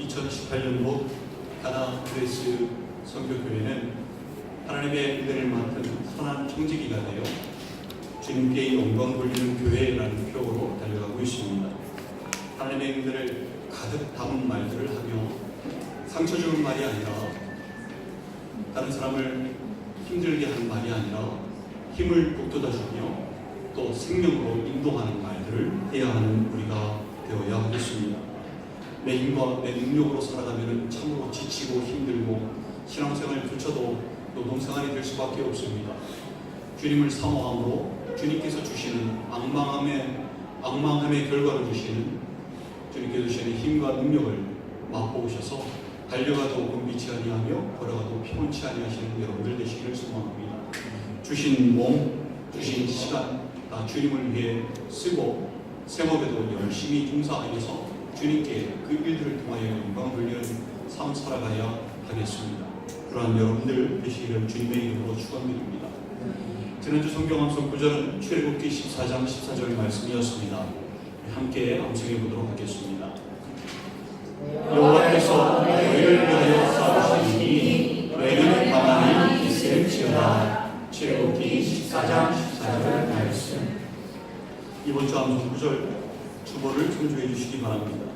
2018년도 가나 그레스 선교교회는 하나님의 은혜를 맡은 선한 청지기가 되어 주님께 영광 돌리는 교회라는 표어로 달려가고 있습니다. 하나님의 은혜를 가득 담은 말들을 하며 상처 주는 말이 아니라, 다른 사람을 힘들게 하는 말이 아니라 힘을 북돋아주며 또 생명으로 인도하는 말들을 해야 하는 우리가 되어야 하겠습니다. 내 힘과 내 능력으로 살아가면 참으로 지치고 힘들고 신앙생활을 붙여도 노동생활이 될 수밖에 없습니다. 주님을 사모함으로 주님께서 주시는 악망함의 결과를 주시는 주님께서 주시는 힘과 능력을 맛보셔서 달려가도 곤비치 아니하며 걸어가도 피곤치 아니하시는 여러분들 되시기를 소망합니다. 주신 몸, 주신 시간 다 주님을 위해 쓰고 생업에도 열심히 종사하여서 주님께 그 일들을 통하여 영광 돌리는 삶 살아가야 하겠습니다. 그러한 여러분들 되시기를 주님의 이름으로 축원드립니다. 지난주 성경 암송 구절은 출애굽기 14장 14절 말씀이었습니다. 함께 암송해 보도록 하겠습니다. 여호와께서 너희를 위하여 싸우시니 너희는 가만히 있을지어다. 출애굽기 14장 14절 말씀. 이번 주 암송 구절 주보를 참조해 주시기 바랍니다.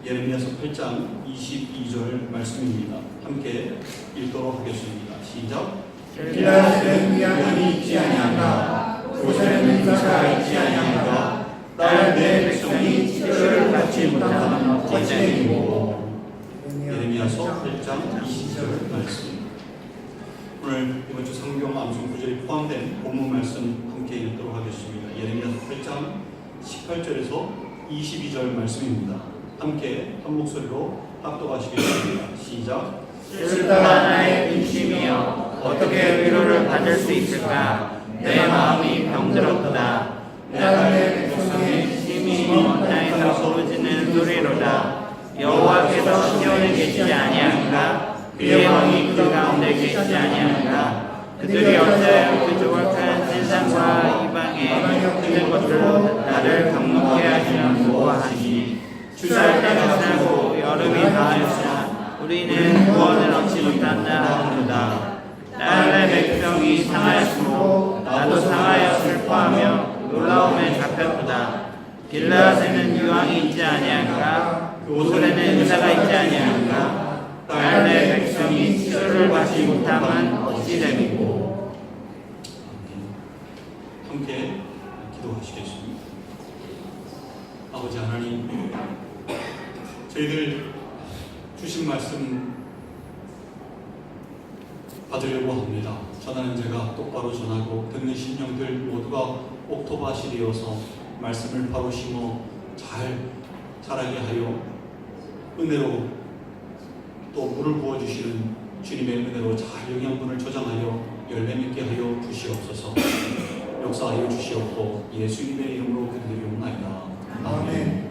예레미야서 8장 22절 말씀입니다. 함께 읽도록 하겠습니다. 시작. 길라앗은 미련이 있지 아니한가, 고센은 의사가 있지 아니한가, 딸 내 백성이 치료를 받지 못하는 거짓이고. 예레미야서 8장 22절 말씀. 오늘 이번 주 성경 암송 구절이 포함된 본문 말씀 함께 읽도록 하겠습니다. 예레미야서 8장 18절에서 22절 말씀입니다. 함께 한 목소리로 합독하시겠습니다. 시작. 쓸다 나의 근심이여, 어떻게 위로를 받을 수 있을까? 내 마음이 병들었도다. 내가 내 백성의 힘이 먼 땅에서 부르짖는 소리로다. 여호와께서 시온에 계시지 아니한가? 그의 왕이 그 가운데 계시지 아니한가? 그들이 어찌하여 그 조각한 세상과 이방에 있는 것들로 나를 경록해 하시려고 하시니, 추수할 때가 지나고 여름이 다하였으나 우리는 구원을 얻지 못한다 하노라. 나의 백성이 상하였으므로 나도 상하여 슬퍼하며 놀라움에 잡혔도다. 길라앗에는 유황이 있지 아니한가? 고센에는 의사가 있지 아니한가? 나의 백성이 치료를 받지 못함은 어찌 됨이고. 함께 기도하시겠습니다. 아버지 하나님, 저희들 주신 말씀 받으려고 합니다. 전하는 제가 똑바로 전하고 듣는 심령들 모두가 옥토밭이 되어서 말씀을 바로 심어 잘 자라게 하여 은혜로 또 물을 부어주시는 주님의 은혜로 잘 영양분을 저장하여 열매 맺게 하여 주시옵소서. 역사하여 주시옵고 예수님의 이름으로 기도드리옵나이다. 아멘.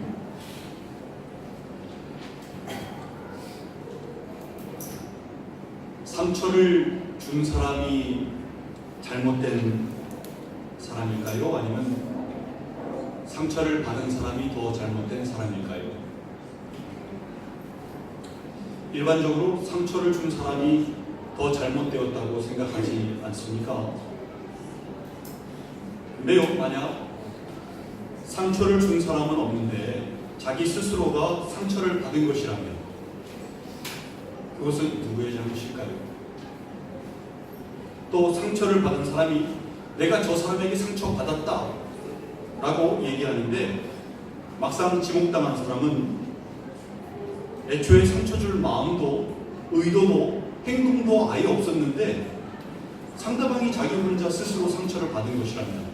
상처를 준 사람이 잘못된 사람일까요? 아니면 상처를 받은 사람이 더 잘못된 사람일까요? 일반적으로 상처를 준 사람이 더 잘못되었다고 생각하지 않습니까? 근데요, 만약 상처를 준 사람은 없는데 자기 스스로가 상처를 받은 것이라면 그것은 누구의 잘못일까요? 또 상처를 받은 사람이 내가 저 사람에게 상처받았다 라고 얘기하는데 막상 지목당한 사람은 애초에 상처 줄 마음도 의도도 행동도 아예 없었는데 상대방이 자기 혼자 스스로 상처를 받은 것이라면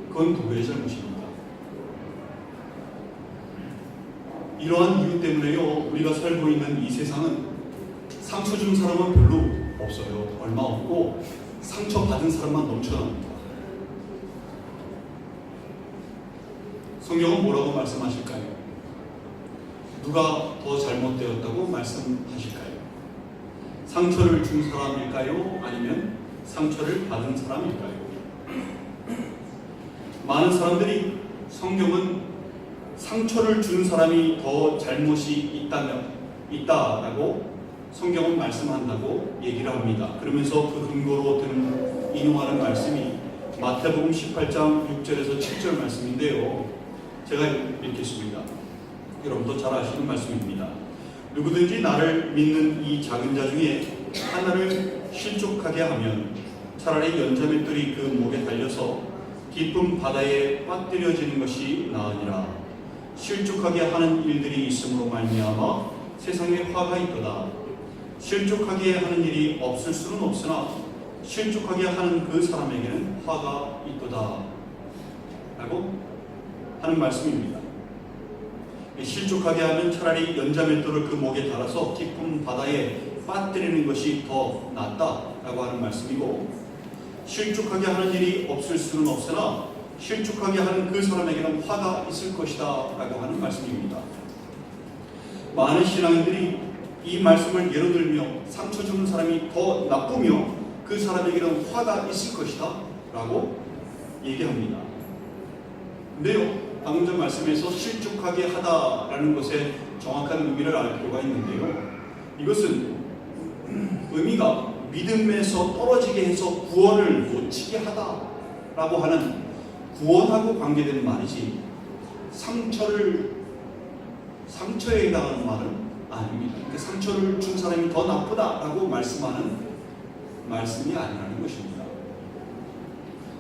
그건 누구의 잘못입니까? 이러한 이유 때문에요, 우리가 살고 있는 이 세상은 상처 준 사람은 별로 없어요. 얼마 없고 상처 받은 사람만 넘쳐납니다. 성경은 뭐라고 말씀하실까요? 누가 더 잘못되었다고 말씀하실까요? 상처를 준 사람일까요? 아니면 상처를 받은 사람일까요? 많은 사람들이 성경은 상처를 주는 사람이 더 잘못이 있다라고 성경은 말씀한다고 얘기를 합니다. 그러면서 그 근거로 인용하는 말씀이 마태복음 18장 6절에서 7절 말씀인데요. 제가 읽겠습니다. 여러분도 잘 아시는 말씀입니다. 누구든지 나를 믿는 이 작은 자 중에 하나를 실족하게 하면 차라리 연자맷돌이 그 목에 달려서 깊은 바다에 빠뜨려지는 것이 나으니라. 실족하게 하는 일들이 있음으로 말미암아 세상에 화가 있도다. 실족하게 하는 일이 없을 수는 없으나 실족하게 하는 그 사람에게는 화가 있도다 라고 하는 말씀입니다. 실족하게 하면 차라리 연자맷돌을 그 목에 달아서 깊은 바다에 빠뜨리는 것이 더 낫다라고 하는 말씀이고, 실족하게 하는 일이 없을 수는 없으나 실족하게 하는 그 사람에게는 화가 있을 것이다 라고 하는 말씀입니다. 많은 신앙인들이 이 말씀을 예로 들며 상처 주는 사람이 더 나쁘며 그 사람에게는 화가 있을 것이다 라고 얘기합니다. 근데요, 방금 전 말씀에서 실족하게 하다라는 것의 정확한 의미를 알 필요가 있는데요, 이것은 의미가 믿음에서 떨어지게 해서 구원을 놓치게 하다라고 하는 구원하고 관계된 말이지 상처에 해당하는 말은 아닙니다. 그러니까 상처를 준 사람이 더 나쁘다라고 말씀하는 말씀이 아니라는 것입니다.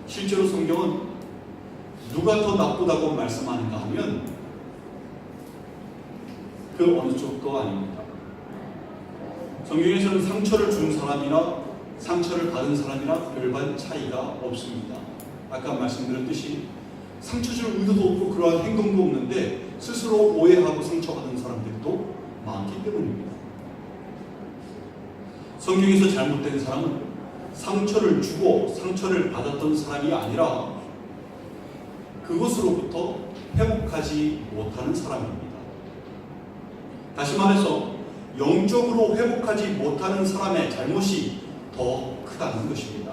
실제로 성경은 누가 더 나쁘다고 말씀하는가 하면 그 어느 쪽도 아닙니다. 성경에서는 상처를 준 사람이나 상처를 받은 사람이나 별반 차이가 없습니다. 아까 말씀드렸듯이 상처 줄 의도도 없고 그러한 행동도 없는데 스스로 오해하고 상처받은 사람들도 많기 때문입니다. 성경에서 잘못된 사람은 상처를 주고 상처를 받았던 사람이 아니라 그것으로부터 회복하지 못하는 사람입니다. 다시 말해서 영적으로 회복하지 못하는 사람의 잘못이 더 크다는 것입니다.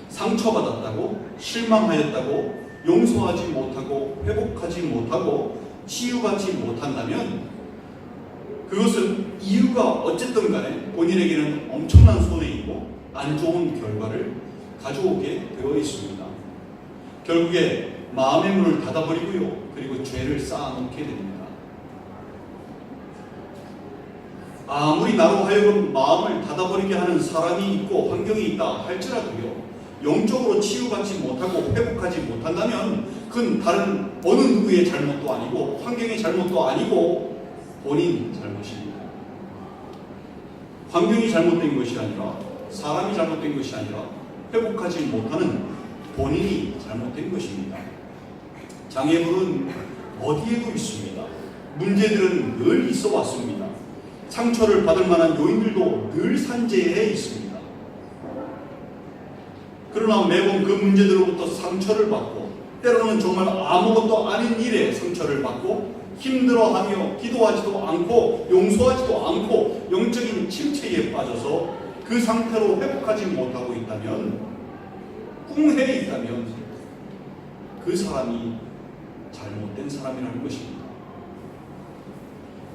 상처받았다고, 실망하였다고, 용서하지 못하고, 회복하지 못하고, 치유받지 못한다면 그것은 이유가 어쨌든 간에 본인에게는 엄청난 손해이고 안 좋은 결과를 가져오게 되어 있습니다. 결국에 마음의 문을 닫아버리고요, 그리고 죄를 쌓아놓게 됩니다. 아무리 나로 하여금 마음을 닫아버리게 하는 사람이 있고 환경이 있다 할지라도요, 영적으로 치유받지 못하고 회복하지 못한다면 그건 다른 어느 누구의 잘못도 아니고 환경의 잘못도 아니고 본인 잘못입니다. 환경이 잘못된 것이 아니라, 사람이 잘못된 것이 아니라 회복하지 못하는 본인이 잘못된 것입니다. 장애물은 어디에도 있습니다. 문제들은 늘 있어 왔습니다. 상처를 받을 만한 요인들도 늘 산재해 있습니다. 그러나 매번 그 문제들로부터 상처를 받고, 때로는 정말 아무것도 아닌 일에 상처를 받고, 힘들어하며 기도하지도 않고 용서하지도 않고 영적인 침체에 빠져서 그 상태로 회복하지 못하고 있다면, 꿍해 있다면 그 사람이 잘못된 사람이라는 것입니다.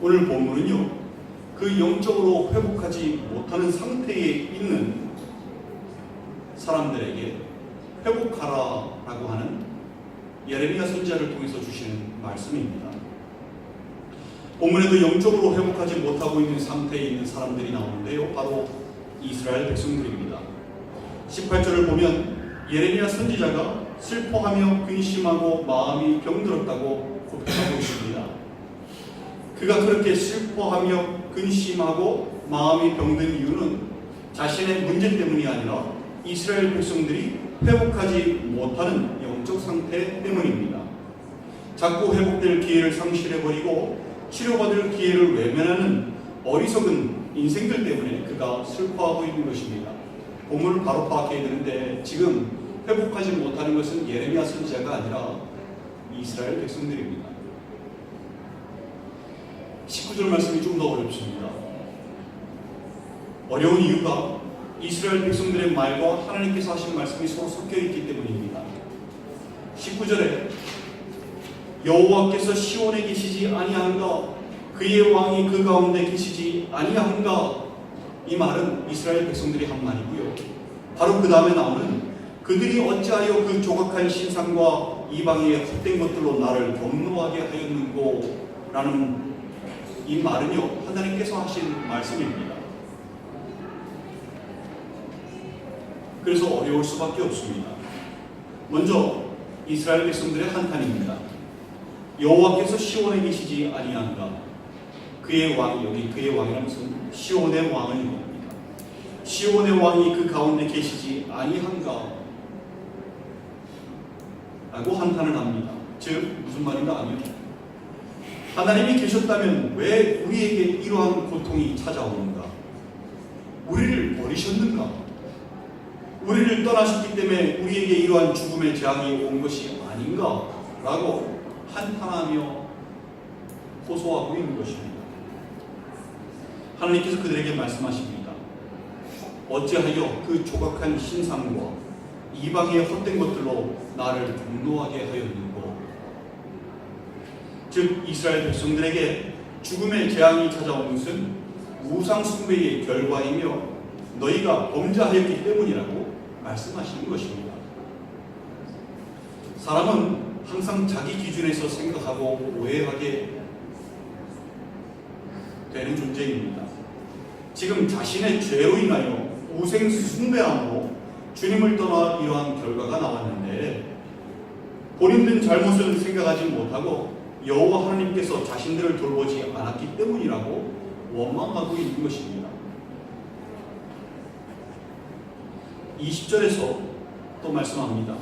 오늘 본문은요, 그 영적으로 회복하지 못하는 상태에 있는 사람들에게 회복하라라고 하는 예레미야 선지자를 통해서 주시는 말씀입니다. 본문에도 영적으로 회복하지 못하고 있는 상태에 있는 사람들이 나오는데요, 바로 이스라엘 백성들입니다. 18절을 보면 예레미야 선지자가 슬퍼하며 근심하고 마음이 병들었다고 고백하고 있습니다. 그가 그렇게 슬퍼하며 근심하고 마음이 병든 이유는 자신의 문제 때문이 아니라 이스라엘 백성들이 회복하지 못하는 영적 상태 때문입니다. 자꾸 회복될 기회를 상실해버리고 치료받을 기회를 외면하는 어리석은 인생들 때문에 그가 슬퍼하고 있는 것입니다. 본문을 바로 파악해야 되는데 지금 회복하지 못하는 것은 예레미야 선지자가 아니라 이스라엘 백성들입니다. 19절 말씀이 좀 더 어렵습니다. 어려운 이유가 이스라엘 백성들의 말과 하나님께서 하신 말씀이 서로 섞여 있기 때문입니다. 19절에 여호와께서 시온에 계시지 아니한가? 그의 왕이 그 가운데 계시지 아니한가? 이 말은 이스라엘 백성들이 한 말이고요. 바로 그 다음에 나오는 그들이 어찌하여 그 조각한 신상과 이방의 헛된 것들로 나를 경노하게 하였는고? 라는 이 말은요, 하나님께서 하신 말씀입니다. 그래서 어려울 수밖에 없습니다. 먼저 이스라엘 백성들의 한탄입니다. 여호와께서 시온에 계시지 아니한가? 그의 왕이, 여기 그의 왕이라는 것은 시온의 왕을 얘기합니다. 시온의 왕이 그 가운데 계시지 아니한가? 라고 한탄을 합니다. 즉 무슨 말인가 하면 하나님이 계셨다면 왜 우리에게 이러한 고통이 찾아오는가? 우리를 버리셨는가? 우리를 떠나셨기 때문에 우리에게 이러한 죽음의 재앙이 온 것이 아닌가? 라고 한탄하며 호소하고 있는 것입니다. 하나님께서 그들에게 말씀하십니다. 어찌하여 그 조각한 신상과 이방의 헛된 것들로 나를 분노하게 하였는고? 즉 이스라엘 백성들에게 죽음의 재앙이 찾아온 것은 우상 숭배의 결과이며 너희가 범죄하였기 때문이라고 말씀하시는 것입니다. 사람은 항상 자기 기준에서 생각하고 오해하게 되는 존재입니다. 지금 자신의 죄로 인하여 우상 숭배함으로 주님을 떠나 이러한 결과가 나왔는데 본인들은 잘못을 생각하지 못하고 여호와 하나님께서 자신들을 돌보지 않았기 때문이라고 원망하고 있는 것입니다. 20절에서 또 말씀합니다.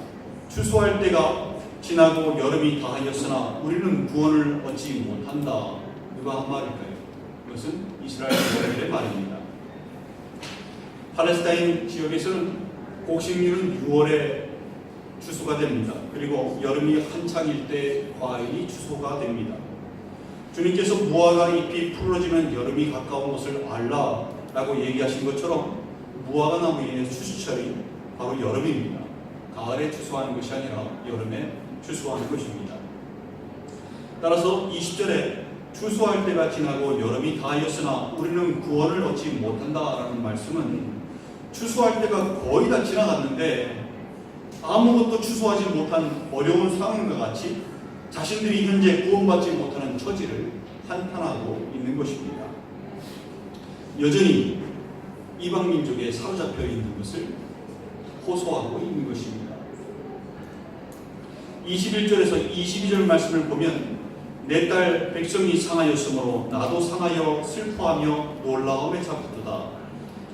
추수할 때가 지나고 여름이 다하였으나 우리는 구원을 얻지 못한다. 누가 한 말일까요? 이것은 이스라엘 백성들의 말입니다. 팔레스타인 지역에서는 곡식류는 6월에 추수가 됩니다. 그리고 여름이 한창일 때 과일이 추수가 됩니다. 주님께서 무화과 잎이 풀어지면 여름이 가까운 것을 알라 라고 얘기하신 것처럼 무화과 나무의 추수철이 바로 여름입니다. 가을에 추수하는 것이 아니라 여름에 추수하는 것입니다. 따라서 20절에 추수할 때가 지나고 여름이 다하였으나 우리는 구원을 얻지 못한다라는 말씀은 추수할 때가 거의 다 지나갔는데 아무것도 추수하지 못한 어려운 상황과 같이 자신들이 현재 구원받지 못하는 처지를 한탄하고 있는 것입니다. 여전히 이방 민족에 사로잡혀 있는 것을 호소하고 있는 것입니다. 21절에서 22절 말씀을 보면 내 딸 백성이 상하였으므로 나도 상하여 슬퍼하며 놀라움에 잡혔도다.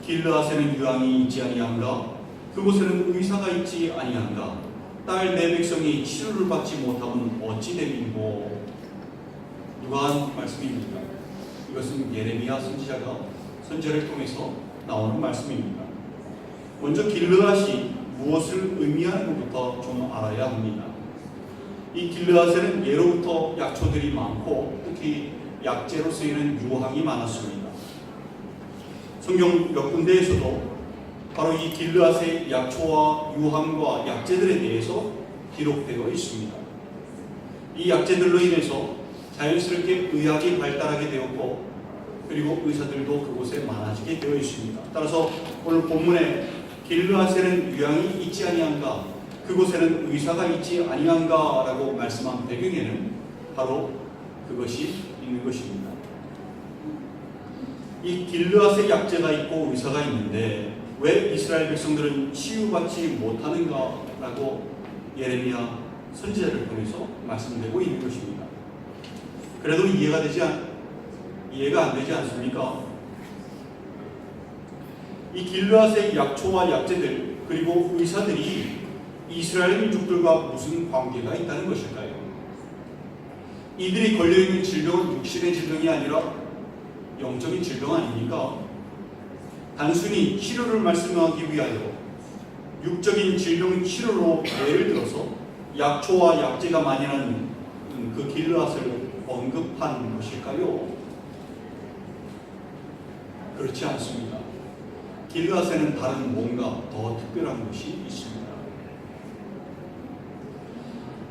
길르앗에는 유황이 있지 아니한가? 그곳에는 의사가 있지 아니한가? 딸 내 백성이 치료를 받지 못하면 어찌 됨이고? 누가 한 말씀입니까? 이것은 예레미야 선지자가 선지자를 통해서 나오는 말씀입니다. 먼저 길르앗이 무엇을 의미하는 것부터 좀 알아야 합니다. 이 길르앗에는 예로부터 약초들이 많고 특히 약재로 쓰이는 유황이 많았습니다. 성경 몇 군데에서도 바로 이 길르앗의 약초와 유황과 약재들에 대해서 기록되어 있습니다. 이 약재들로 인해서 자연스럽게 의학이 발달하게 되었고 그리고 의사들도 그곳에 많아지게 되어 있습니다. 따라서 오늘 본문에 길르앗에는 유황이 있지 아니한가? 그곳에는 의사가 있지 아니한가? 라고 말씀한 배경에는 바로 그것이 있는 것입니다. 이 길르앗의 약재가 있고 의사가 있는데 왜 이스라엘 백성들은 치유받지 못하는가? 라고 예레미야 선지자를 통해서 말씀되고 있는 것입니다. 그래도 이해가 안 되지 않습니까? 이 길르앗의 약초와 약재들 그리고 의사들이 이스라엘 민족들과 무슨 관계가 있다는 것일까요? 이들이 걸려있는 질병은 육신의 질병이 아니라 영적인 질병 아닙니까? 단순히 치료를 말씀하기 위하여 육적인 질병 치료로 예를 들어서 약초와 약재가 만연한 그 길르앗을 언급한 것일까요? 그렇지 않습니다. 길르앗에는 다른 뭔가 더 특별한 것이 있습니다.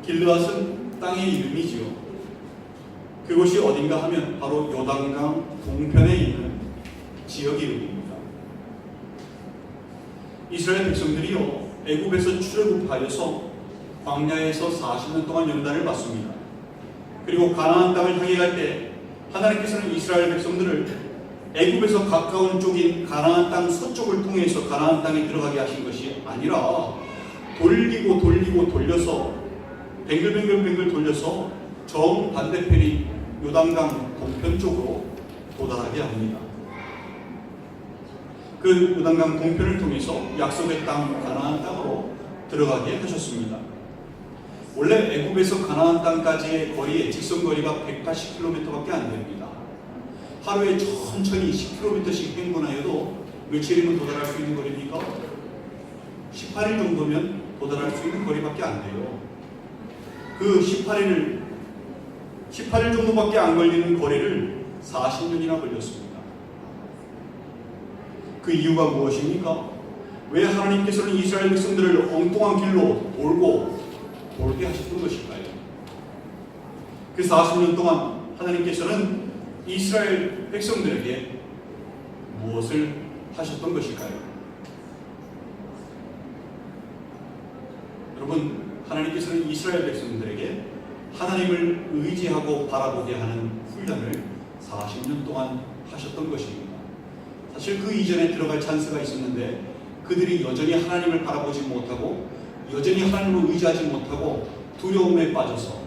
길르앗은 땅의 이름이지요. 그곳이 어딘가 하면 바로 요단강 동편에 있는 지역 이름입니다. 이스라엘 백성들이요, 애굽에서 출애굽하여서 광야에서 40년 동안 연단을 받습니다. 그리고 가나안 땅을 향해 갈 때 하나님께서는 이스라엘 백성들을 애굽에서 가까운 쪽인 가나안 땅 서쪽을 통해서 가나안 땅에 들어가게 하신 것이 아니라 돌리고 돌려서 뱅글뱅글 돌려서 정반대편인 요단강 동편 쪽으로 도달하게 합니다. 그 요단강 동편을 통해서 약속의 땅 가나안 땅으로 들어가게 하셨습니다. 원래 애굽에서 가나안 땅까지의 거리의 직선거리가 180km밖에 안 됩니다. 하루에 천천히 10km씩 행군하여도 며칠이면 도달할 수 있는 거리입니까? 18일 정도면 도달할 수 있는 거리밖에 안 돼요. 그 18일 정도밖에 안 걸리는 거리를 40년이나 걸렸습니다. 그 이유가 무엇입니까? 왜 하나님께서는 이스라엘 백성들을 엉뚱한 길로 돌게 하셨던 것일까요? 그 40년 동안 하나님께서는 이스라엘 백성들에게 무엇을 하셨던 것일까요? 여러분, 하나님께서는 이스라엘 백성들에게 하나님을 의지하고 바라보게 하는 훈련을 40년 동안 하셨던 것입니다. 사실 그 이전에 들어갈 찬스가 있었는데 그들이 여전히 하나님을 바라보지 못하고 여전히 하나님을 의지하지 못하고 두려움에 빠져서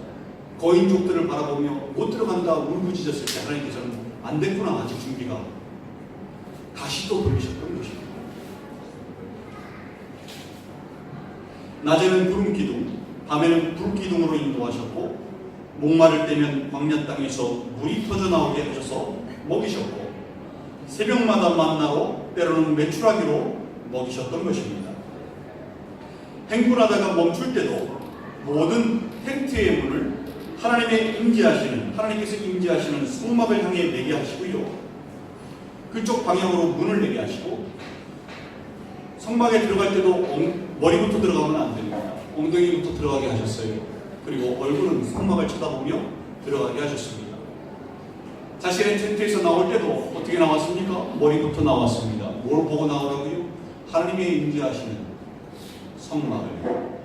거인족들을 바라보며 못 들어간다 울부짖었을 때 하나님께서는 안 됐구나, 아직 준비가, 다시 또 돌리셨던 것입니다. 낮에는 구름 기둥, 밤에는 불 기둥으로 인도하셨고 목마를 때면 광야 땅에서 물이 터져 나오게 하셔서 먹이셨고 새벽마다 만나로 때로는 메추라기로 먹이셨던 것입니다. 행군하다가 멈출 때도 모든 텐트의 문을 하나님께서 임재하시는 성막을 향해 내게 하시고요, 그쪽 방향으로 문을 내게 하시고 성막에 들어갈 때도 머리부터 들어가면 안 됩니다. 엉덩이부터 들어가게 하셨어요. 그리고 얼굴은 성막을 쳐다보며 들어가게 하셨습니다. 자신의 텐트에서 나올 때도 어떻게 나왔습니까? 머리부터 나왔습니다. 뭘 보고 나오라고요? 하나님의 임재하시는 성막을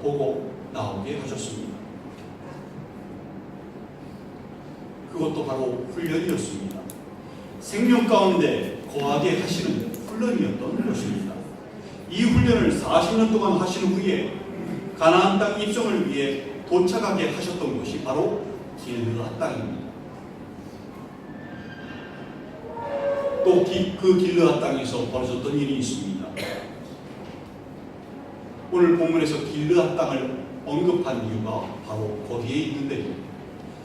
보고 나오게 하셨습니다. 그것도 바로 훈련이었습니다. 생명 가운데 거하게 하시는 훈련이었던 것입니다. 이 훈련을 40년 동안 하신 후에 가나안 땅 입성을 위해 도착하게 하셨던 것이 바로 길르앗 땅입니다. 또 그 길르앗 땅에서 벌어졌던 일이 있습니다. 오늘 본문에서 길르앗 땅을 언급한 이유가 바로 거기에 있는데요.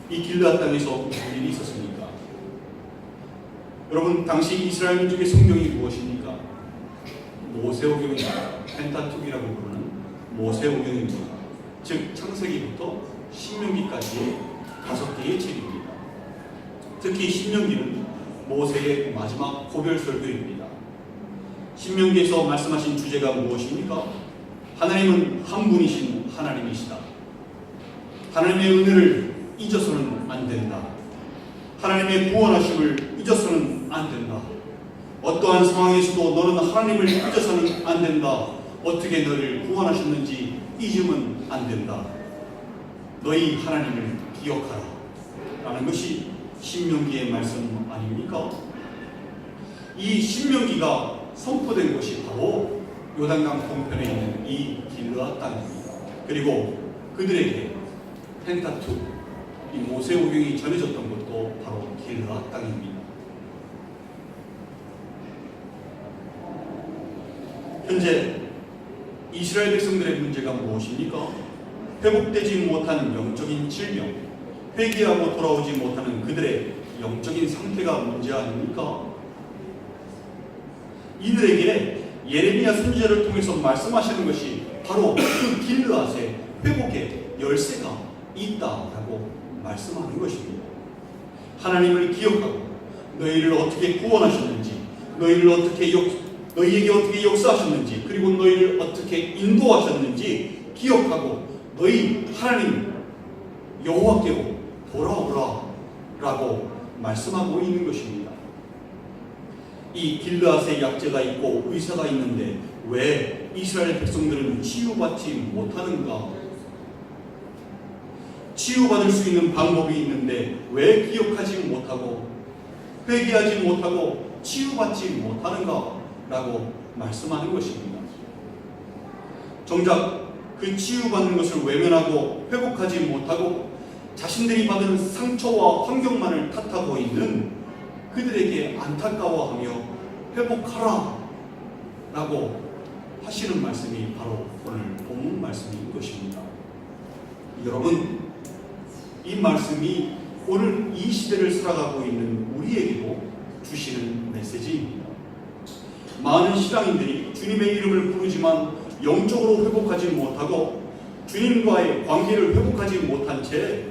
이 길르앗 땅에서 무슨 일이 있었습니까? 여러분, 당시 이스라엘 민족의 성경이 무엇입니까? 모세오경입니다. 펜타투기라고 부르는 모세오경입니다. 즉 창세기부터 신명기까지의 5개의 책입니다. 특히 신명기는 모세의 마지막 고별설교입니다. 신명기에서 말씀하신 주제가 무엇입니까? 하나님은 한 분이신 하나님이시다. 하나님의 은혜를 잊어서는 안 된다. 하나님의 구원하심을 잊어서는 안 된다. 어떠한 상황에서도 너는 하나님을 잊어서는 안 된다. 어떻게 너를 구원하셨는지 잊으면 안 된다. 너희 하나님을 기억하라 라는 것이 신명기의 말씀 아닙니까? 이 신명기가 선포된 곳이 바로 요단강 동편에 있는 이 길르앗 땅입니다. 그리고 그들에게 펜타투, 이 모세오경이 전해졌던 것도 바로 길르앗 땅입니다. 현재 이스라엘 백성들의 문제가 무엇입니까? 회복되지 못한 영적인 질병, 회개하고 돌아오지 못하는 그들의 영적인 상태가 문제 아닙니까? 이들에게 예레미야 선지자를 통해서 말씀하시는 것이 바로 그 길르앗의 회복의 열쇠가 있다라고 말씀하는 것입니다. 하나님을 기억하고 너희를 어떻게 구원하셨는지, 너희에게 어떻게 역사하셨는지, 그리고 너희를 어떻게 인도하셨는지 기억하고 너희 하나님 여호와께로 돌아오라 라고 말씀하고 있는 것입니다. 이 길르앗에 약제가 있고 의사가 있는데 왜 이스라엘 백성들은 치유받지 못하는가? 치유받을 수 있는 방법이 있는데 왜 기억하지 못하고 회개하지 못하고 치유받지 못하는가? 라고 말씀하는 것입니다. 정작 그 치유받는 것을 외면하고 회복하지 못하고 자신들이 받은 상처와 환경만을 탓하고 있는 그들에게 안타까워하며 회복하라 라고 하시는 말씀이 바로 오늘 본문 말씀인 것입니다. 여러분, 이 말씀이 오늘 이 시대를 살아가고 있는 우리에게도 주시는 메시지입니다. 많은 신앙인들이 주님의 이름을 부르지만 영적으로 회복하지 못하고 주님과의 관계를 회복하지 못한 채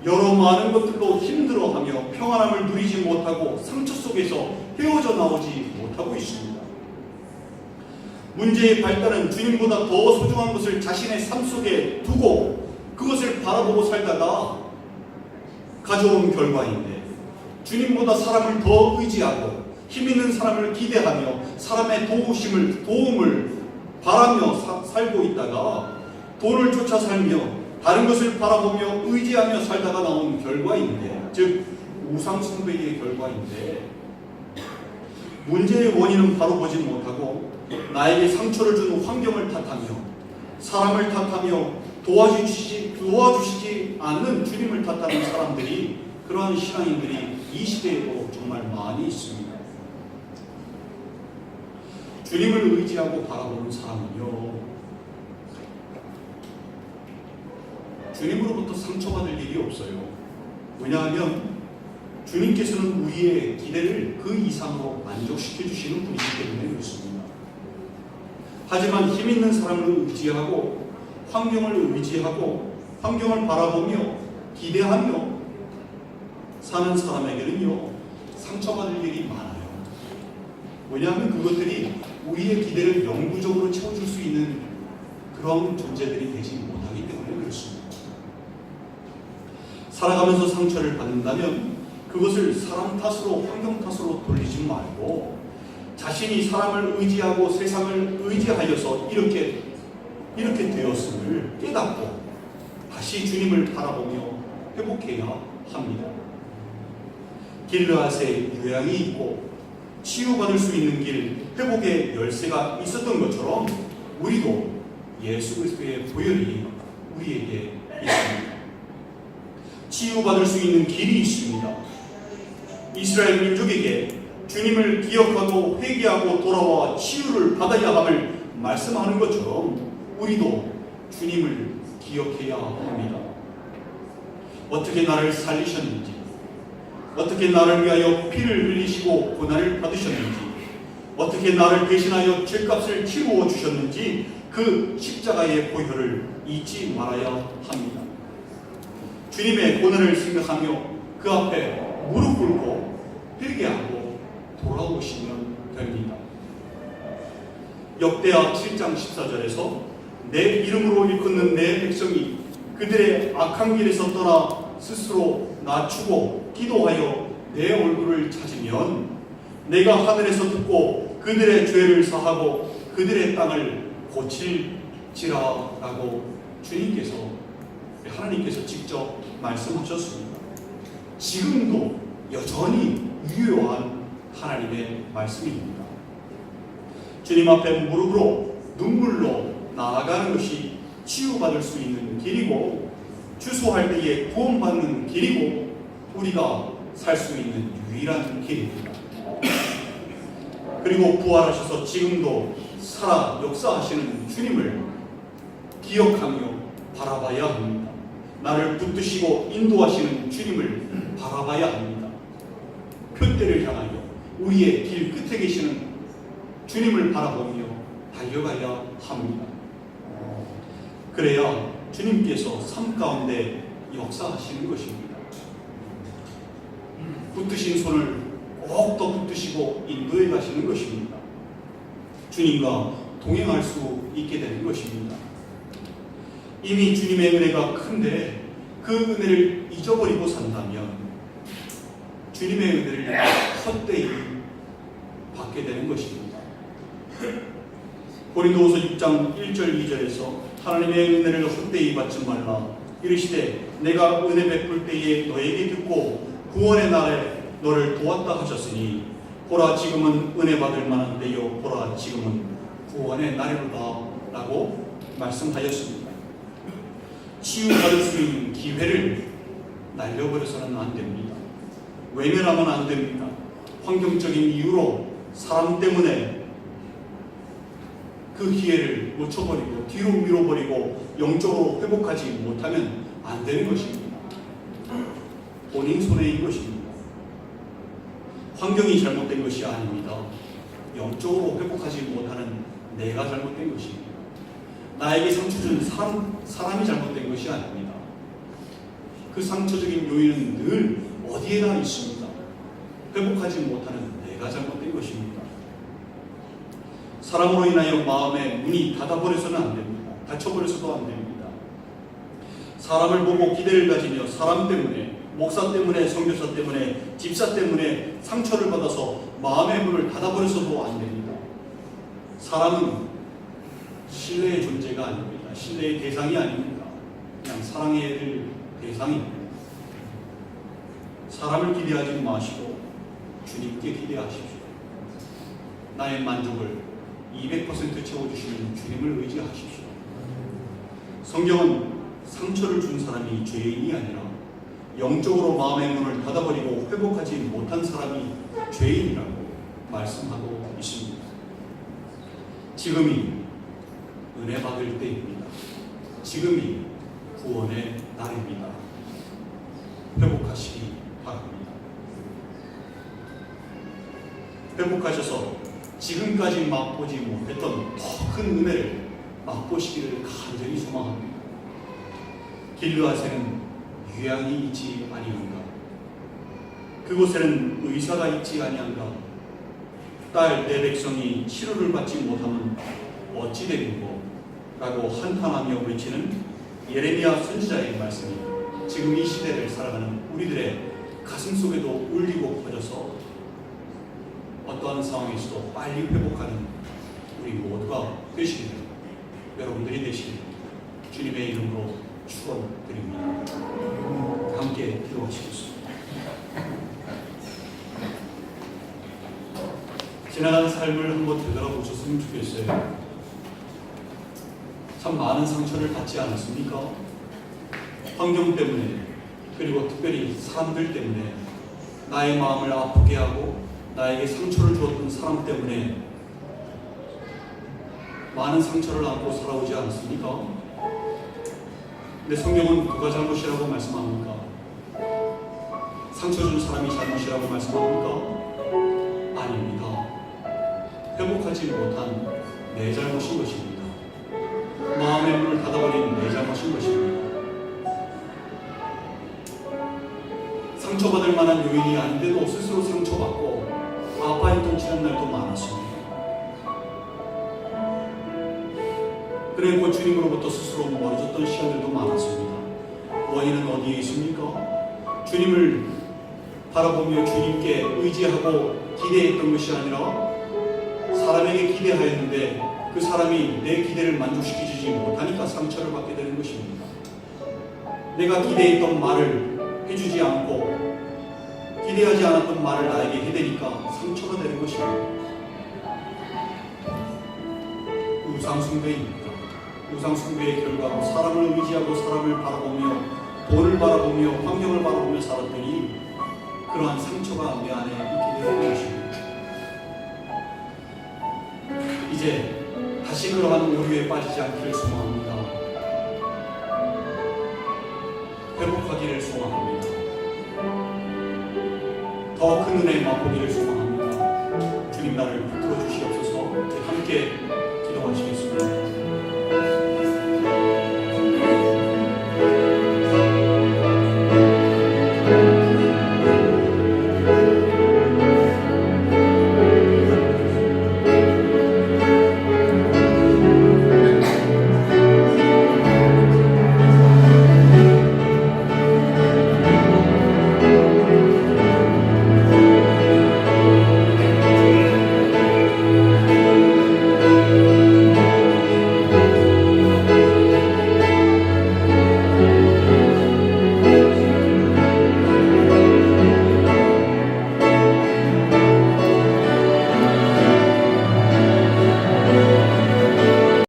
여러 많은 것들로 힘들어하며 평안함을 누리지 못하고 상처 속에서 헤어져 나오지 못하고 있습니다. 문제의 발단은 주님보다 더 소중한 것을 자신의 삶 속에 두고 그것을 바라보고 살다가 가져온 결과인데, 주님보다 사람을 더 의지하고 힘 있는 사람을 기대하며 사람의 도움을 바라며 살고 있다가 돈을 쫓아 살며 다른 것을 바라보며 의지하며 살다가 나온 결과인데, 즉 우상숭배의 결과인데, 문제의 원인은 바로 보지 못하고 나에게 상처를 준 환경을 탓하며 사람을 탓하며 도와주시지 않는 주님을 탓하는 사람들이, 그러한 신앙인들이 이 시대에도 정말 많이 있습니다. 주님을 의지하고 바라보는 사람은요, 주님으로부터 상처받을 일이 없어요. 왜냐하면 주님께서는 우리의 기대를 그 이상으로 만족시켜 주시는 분이기 때문에 그렇습니다. 하지만 힘 있는 사람을 의지하고 환경을 의지하고 환경을 바라보며 기대하며 사는 사람에게는요, 상처받을 일이 많아요. 왜냐하면 그것들이 우리의 기대를 영구적으로 채워줄 수 있는 그런 존재들이 되지 못하기 때문에 그렇습니다. 살아가면서 상처를 받는다면 그것을 사람 탓으로, 환경 탓으로 돌리지 말고 자신이 사람을 의지하고 세상을 의지하여서 이렇게 되었음을 깨닫고 다시 주님을 바라보며 회복해야 합니다. 길르앗에 요양이 있고 치유받을 수 있는 길, 회복의 열쇠가 있었던 것처럼 우리도 예수 그리스도의 보혈이 우리에게 있습니다. 치유받을 수 있는 길이 있습니다. 이스라엘 민족에게 주님을 기억하고 회개하고 돌아와 치유를 받아야 함을 말씀하는 것처럼 우리도 주님을 기억해야 합니다. 어떻게 나를 살리셨는지, 어떻게 나를 위하여 피를 흘리시고 고난을 받으셨는지, 어떻게 나를 대신하여 죄값을 치루어 주셨는지 그 십자가의 보혈을 잊지 말아야 합니다. 주님의 고난을 생각하며 그 앞에 무릎 꿇고 회개하고 돌아오시면 됩니다. 역대하 7장 14절에서 내 이름으로 일컫는 내 백성이 그들의 악한 길에서 떠나 스스로 낮추고 기도하여 내 얼굴을 찾으면 내가 하늘에서 듣고 그들의 죄를 사하고 그들의 땅을 고칠지라 라고 하나님께서 직접 말씀하셨습니다. 지금도 여전히 유효한 하나님의 말씀입니다. 주님 앞에 무릎으로 눈물로 나아가는 것이 치유받을 수 있는 길이고 주소할 때에 구원받는 길이고 우리가 살 수 있는 유일한 길입니다. 그리고 부활하셔서 지금도 살아 역사하시는 주님을 기억하며 바라봐야 합니다. 나를 붙드시고 인도하시는 주님을 바라봐야 합니다. 표대를 향하여 우리의 길 끝에 계시는 주님을 바라보며 달려가야 합니다. 그래야 주님께서 삶 가운데 역사하시는 것입니다. 붙드신 손을 꼭 더 붙드시고 인도해 가시는 것입니다. 주님과 동행할 수 있게 되는 것입니다. 이미 주님의 은혜가 큰데 그 은혜를 잊어버리고 산다면 주님의 은혜를 헛되이 받게 되는 것입니다. 고린도후서 6장 1절 2절에서 하나님의 은혜를 헛되이 받지 말라 이르시되 내가 은혜 베풀 때에 너에게 듣고 구원의 날에 너를 도왔다 하셨으니 보라 지금은 은혜 받을 만한 때요 보라 지금은 구원의 날이로다 라고 말씀하였습니다. 치유받을 수 있는 기회를 날려버려서는 안 됩니다. 외면하면 안 됩니다. 환경적인 이유로 사람 때문에 그 기회를 놓쳐버리고 뒤로 밀어버리고 영적으로 회복하지 못하면 안 되는 것입니다. 본인 손해인 것입니다. 환경이 잘못된 것이 아닙니다. 영적으로 회복하지 못하는 내가 잘못된 것입니다. 나에게 상처 준 사람이 잘못된 것이 아닙니다. 그 상처적인 요인은 늘 어디에나 있습니다. 회복하지 못하는 내가 잘못된 것입니다. 사람으로 인하여 마음의 문이 닫아버려서는 안 됩니다. 닫혀버려서도 안 됩니다. 사람을 보고 기대를 가지며 사람 때문에, 목사 때문에, 선교사 때문에, 집사 때문에 상처를 받아서 마음의 문을 닫아버려서도 안 됩니다. 사람은 신뢰의 존재가 아닙니다. 신뢰의 대상이 아닙니다. 그냥 사랑해야 될 대상입니다. 사람을 기대하지 마시고 주님께 기대하십시오. 나의 만족을 200% 채워주시는 주님을 의지하십시오. 성경은 상처를 준 사람이 죄인이 아니라 영적으로 마음의 문을 닫아버리고 회복하지 못한 사람이 죄인이라고 말씀하고 있습니다. 지금이 은혜 받을 때입니다. 지금이 구원의 날입니다. 회복하시기 바랍니다. 회복하셔서 지금까지 맛보지 못했던 더 큰 은혜를 맛보시기를 간절히 소망합니다. 길르앗에는 유양이 있지 아니한가? 그곳에는 의사가 있지 아니한가? 딸 내 백성이 치료를 받지 못하면 어찌 되는고? 라고 한탄하며 외치는 예레미야 선지자의 말씀이 지금 이 시대를 살아가는 우리들의 가슴 속에도 울리고 퍼져서 어떠한 상황에서도 빨리 회복하는 우리 모두가 되시기를, 여러분들이 되시기를 주님의 이름으로 축원드립니다. 함께 기도하시겠습니다. 지나간 삶을 한번 되돌아보셨으면 좋겠어요. 참 많은 상처를 받지 않았습니까? 환경 때문에, 그리고 특별히 사람들 때문에 나의 마음을 아프게 하고 나에게 상처를 주었던 사람 때문에 많은 상처를 안고 살아오지 않습니까? 근데 성경은 누가 잘못이라고 말씀합니까? 상처 준 사람이 잘못이라고 말씀합니까? 아닙니다. 회복하지 못한 내 잘못인 것입니다. 마음의 문을 닫아버린 내 잘못인 것입니다. 상처받을 만한 요인이 아닌데도 스스로 상처받고 아파히 던지는 날도 많았습니다. 그리고 주님으로부터 스스로 멀어졌던 시간들도 많았습니다. 원인은 어디에 있습니까? 주님을 바라보며 주님께 의지하고 기대했던 것이 아니라 사람에게 기대하였는데 그 사람이 내 기대를 만족시키지 못하니까 상처를 받게 되는 것입니다. 내가 기대했던 말을 해주지 않고 기대하지 않았던 말을 나에게 해대니까 상처가 되는 것입니다. 우상숭배입니다. 우상숭배의 결과로 사람을 의지하고 사람을 바라보며 돈을 바라보며 환경을 바라보며 살았더니 그러한 상처가 내 안에 있게 되는 것입니다. 이제 다시 그러한 오류에 빠지지 않기를 소망합니다. 회복하기를 소망합니다. 더 큰 은혜 맛보기를 소망합니다. 주님 나를 붙들어 주시옵소서. 함께